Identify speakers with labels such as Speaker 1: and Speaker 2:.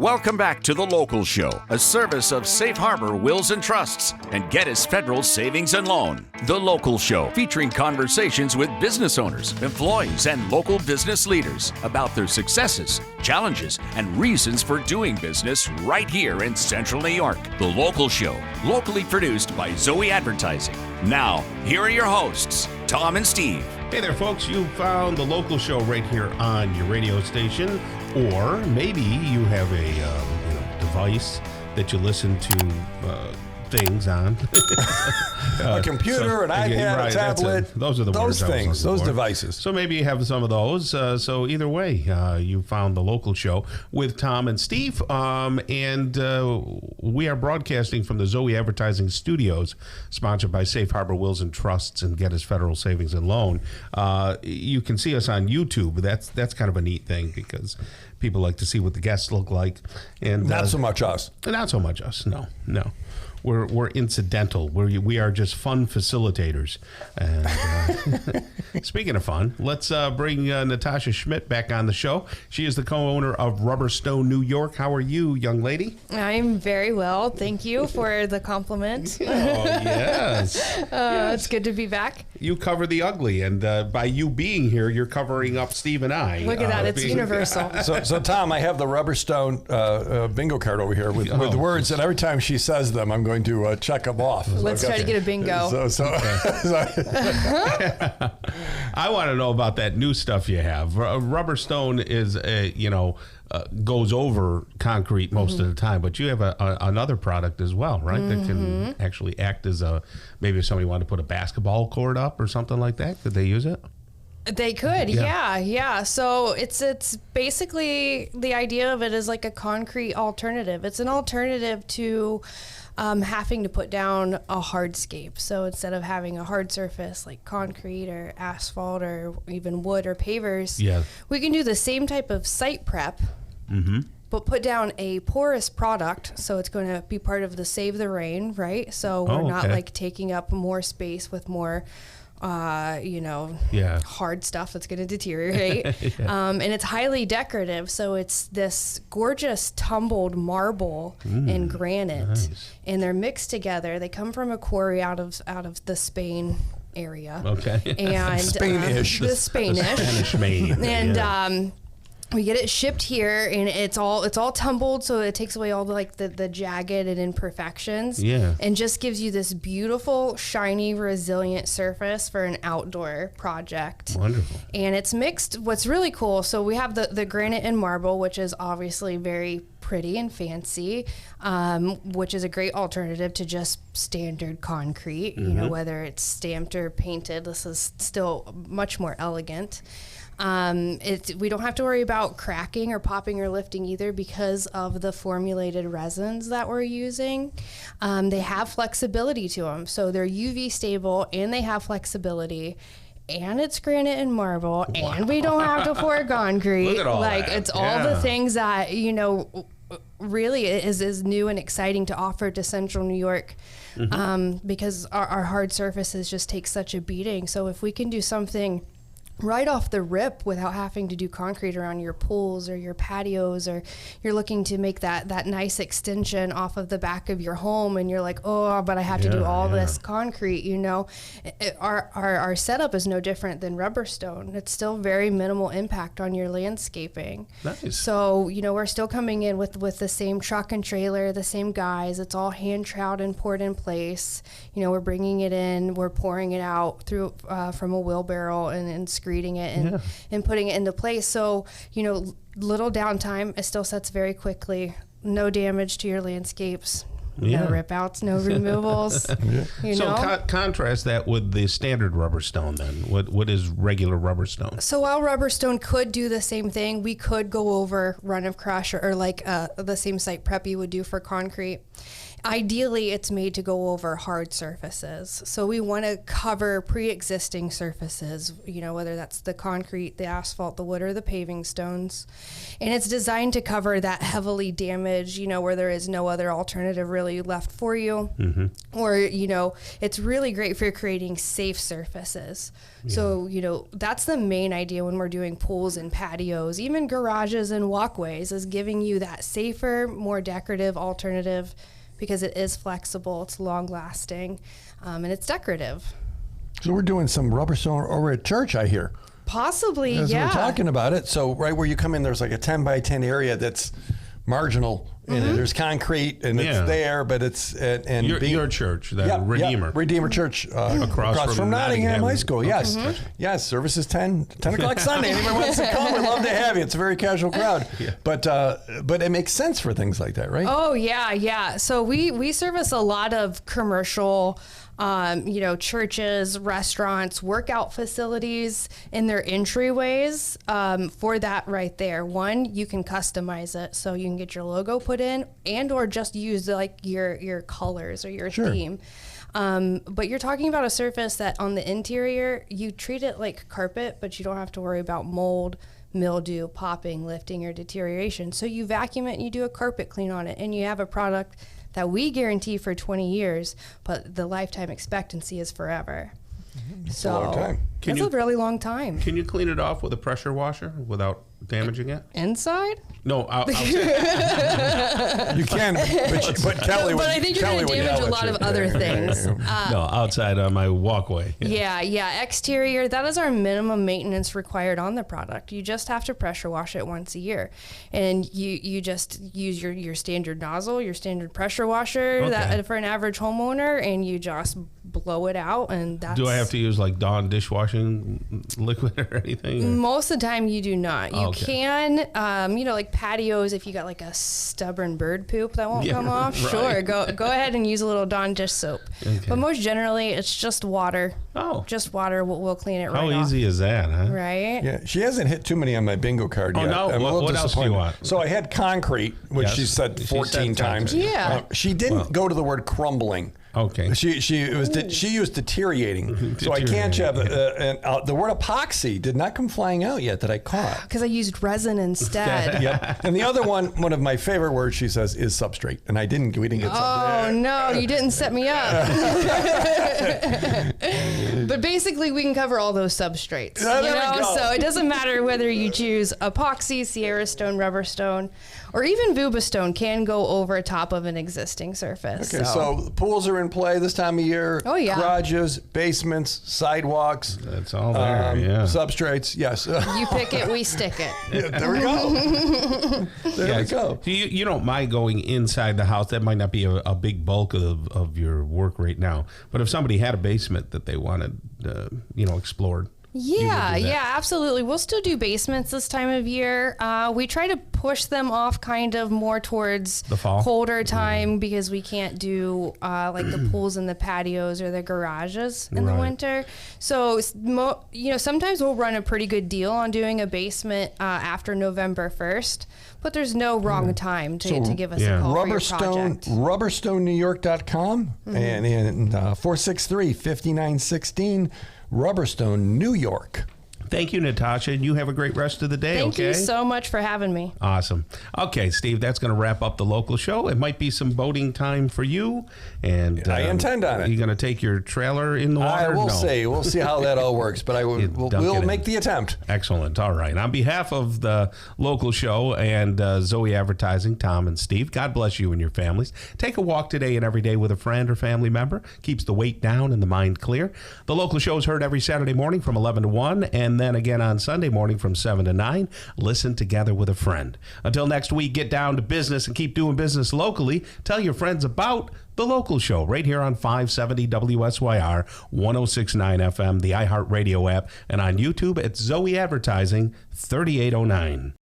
Speaker 1: Welcome back to The Local Show, a service of Safe Harbor Wills and Trusts and Geddes Federal Savings and Loan. The Local Show, featuring conversations with business owners, employees, and local business leaders about their successes, challenges, and reasons for doing business right here in Central New York. The Local Show, locally produced by Zoey Advertising. Now, here are your hosts, Tom and Steve.
Speaker 2: Hey there, folks. You found The Local Show right here on your radio station, or maybe you have a device that you listen to things on.
Speaker 3: A computer, an iPad,
Speaker 2: right,
Speaker 3: a tablet.
Speaker 2: Those are the
Speaker 3: those
Speaker 2: words
Speaker 3: things, those devices.
Speaker 2: So maybe you have some of those. So either way, you found The Local Show with Tom and Steve. And we are broadcasting from the Zoey Advertising Studios, sponsored by Safe Harbor Wills and Trusts and Geddes Federal Savings and Loan. You can see us on YouTube. That's kind of a neat thing because people like to see what the guests look like. And
Speaker 3: not so much us.
Speaker 2: Not so much us. No. We're incidental. We are just fun facilitators. And speaking of fun, let's bring Natasha Schmidt back on the show. She is the co-owner of Rubberstone, New York. How are you, young lady?
Speaker 4: I'm very well. Thank you for the compliment.
Speaker 2: Oh, yes.
Speaker 4: It's good to be back.
Speaker 2: You cover the ugly, and by you being here, you're covering up Steve and I.
Speaker 4: Look at that. It's universal.
Speaker 3: So, Tom, I have the Rubberstone bingo card over here with words, and every time she says them, I'm going to check them off.
Speaker 4: Let's try to get a bingo.
Speaker 2: I want to know about that new stuff you have. Rubberstone is, goes over concrete most of the time, but you have another product as well, right? That can actually act as maybe if somebody wanted to put a basketball court up or something like that, could they use it?
Speaker 4: They could, yeah. So it's basically, the idea of it is like a concrete alternative. It's an alternative to having to put down a hardscape. So instead of having a hard surface like concrete or asphalt or even wood or pavers, we can do the same type of site prep, but put down a porous product. So it's going to be part of the Save the Rain, right? So we're not like taking up more space with more hard stuff that's going to deteriorate. And it's highly decorative. So it's this gorgeous tumbled marble and granite. Nice. And they're mixed together. They come from a quarry out of the Spain area.
Speaker 2: Okay.
Speaker 4: And
Speaker 3: Spanish.
Speaker 4: The Spanish
Speaker 2: Maine.
Speaker 4: And we get it shipped here, and it's all tumbled, so it takes away all the jagged and imperfections, and just gives you this beautiful, shiny, resilient surface for an outdoor project.
Speaker 2: Wonderful.
Speaker 4: And it's mixed. What's really cool, so we have the granite and marble, which is obviously very pretty and fancy, which is a great alternative to just standard concrete. You know, whether it's stamped or painted, this is still much more elegant. We don't have to worry about cracking or popping or lifting either because of the formulated resins that we're using. They have flexibility to them, so they're UV stable and they have flexibility. And it's granite and marble, and we don't have to pour concrete.
Speaker 2: Look at all that.
Speaker 4: It's all the things that really is new and exciting to offer to Central New York, because our hard surfaces just take such a beating. So if we can do something right off the rip without having to do concrete around your pools or your patios, or you're looking to make that nice extension off of the back of your home and you're like, oh, but I have to do all this concrete, our setup is no different than Rubberstone. It's still very minimal impact on your landscaping.
Speaker 2: Nice.
Speaker 4: So, we're still coming in with the same truck and trailer, the same guys. It's all hand troweled and poured in place. We're bringing it in, we're pouring it out through from a wheelbarrow and screeding it and putting it into place. So, little downtime. It still sets very quickly. No damage to your landscapes. No rip outs, no removals.
Speaker 2: Contrast that with the standard Rubberstone then. What is regular Rubberstone?
Speaker 4: So while Rubberstone could do the same thing, we could go over run of crush or like the same site prep you would do for concrete. Ideally, it's made to go over hard surfaces. So we want to cover pre-existing surfaces, whether that's the concrete, the asphalt, the wood, or the paving stones. And it's designed to cover that heavily damaged, where there is no other alternative really left for you. Mm-hmm. Or, it's really great for creating safe surfaces. Yeah. So, that's the main idea when we're doing pools and patios, even garages and walkways, is giving you that safer, more decorative alternative, because it is flexible, it's long lasting, and it's decorative.
Speaker 3: So we're doing some rubber stone over at church, I hear.
Speaker 4: Possibly,
Speaker 3: As
Speaker 4: yeah.
Speaker 3: we're talking about it. So right where you come in, there's like a 10 by 10 area that's marginal. And there's concrete, and it's there, but it's
Speaker 2: your church, the Redeemer.
Speaker 3: Redeemer Church, across from Nottingham High School. Yes, yes. Service is 10 o'clock Sunday. Anyone wants to come, we'd love to have you. It's a very casual crowd, but it makes sense for things like that, right?
Speaker 4: Oh yeah. So we service a lot of commercial. Churches, restaurants, workout facilities in their entryways for that right there. One, you can customize it, so you can get your logo put in and or just use like your colors or your theme. But you're talking about a surface that on the interior, you treat it like carpet, but you don't have to worry about mold, mildew, popping, lifting, or deterioration. So you vacuum it and you do a carpet clean on it, and you have a product that we guarantee for 20 years, but the lifetime expectancy is forever.
Speaker 3: That's a long time.
Speaker 4: That's a really long time.
Speaker 2: Can you clean it off with a pressure washer without damaging it?
Speaker 4: Inside?
Speaker 2: No, outside.
Speaker 3: You can, but Kelly would.
Speaker 4: But I think you're going to damage a lot of other things.
Speaker 2: No, outside on my walkway.
Speaker 4: Yeah. Exterior, that is our minimum maintenance required on the product. You just have to pressure wash it once a year. And you just use your standard nozzle, your standard pressure washer that for an average homeowner, and you just blow it out, and that's...
Speaker 2: Do I have to use like Dawn dishwashing liquid or anything?
Speaker 4: Most of the time you do not. You can, like patios, if you got like a stubborn bird poop that won't come off, sure, go ahead and use a little Dawn dish soap. Okay. But most generally, it's just water.
Speaker 2: Oh.
Speaker 4: Just water, we'll clean it right off.
Speaker 2: How easy is that, huh?
Speaker 4: Right?
Speaker 3: Yeah, she hasn't hit too many on my bingo card yet.
Speaker 2: Oh, no? What else do you want?
Speaker 3: So I had concrete, which she said 14 times.
Speaker 4: Yeah.
Speaker 3: She didn't go to the word crumbling.
Speaker 2: Okay.
Speaker 3: She used deteriorating. So I can't have the word epoxy did not come flying out yet that I caught.
Speaker 4: Because I used resin instead.
Speaker 3: Yep. And the other one of my favorite words she says is substrate, and we didn't get substrate.
Speaker 4: Oh no, you didn't set me up. But basically, we can cover all those substrates. So it doesn't matter whether you choose epoxy, Sierra stone, rubber stone, or even Vuba stone can go over top of an existing surface.
Speaker 3: Okay, so the pools are in play this time of year.
Speaker 4: Oh, yeah.
Speaker 3: Garages, basements, sidewalks.
Speaker 2: That's all there,
Speaker 3: Substrates, yes.
Speaker 4: You pick it, we stick it.
Speaker 3: Yeah, there we go. There we go.
Speaker 2: You don't mind going inside the house. That might not be a big bulk of your work right now. But if somebody had a basement that they wanted, explored.
Speaker 4: Yeah, absolutely. We'll still do basements this time of year. We try to push them off kind of more towards
Speaker 2: the fall,
Speaker 4: colder time, because we can't do like the pools and the patios or the garages in the winter. So, sometimes we'll run a pretty good deal on doing a basement after November 1st, but there's no wrong time to give us a call for your project.
Speaker 3: RubberstoneNewYork.com and 463-5916. Rubberstone, New York.
Speaker 2: Thank you, Natasha, and you have a great rest of the day,
Speaker 4: Thank you so much for having me.
Speaker 2: Awesome. Okay, Steve, that's going to wrap up the local show. It might be some boating time for you. And
Speaker 3: I intend on it.
Speaker 2: Are you going to take your trailer in the water?
Speaker 3: We'll see. We'll see how that all works, but we'll make the attempt.
Speaker 2: Excellent. All right. On behalf of the local show and Zoey Advertising, Tom and Steve, God bless you and your families. Take a walk today and every day with a friend or family member. Keeps the weight down and the mind clear. The local show is heard every Saturday morning from 11 to 1, and then again on Sunday morning from 7 to 9. Listen together with a friend. Until next week, get down to business and keep doing business locally. Tell your friends about the local show right here on 570 WSYR, 106.9 FM, the iHeartRadio app, and on YouTube at Zoey Advertising 3809.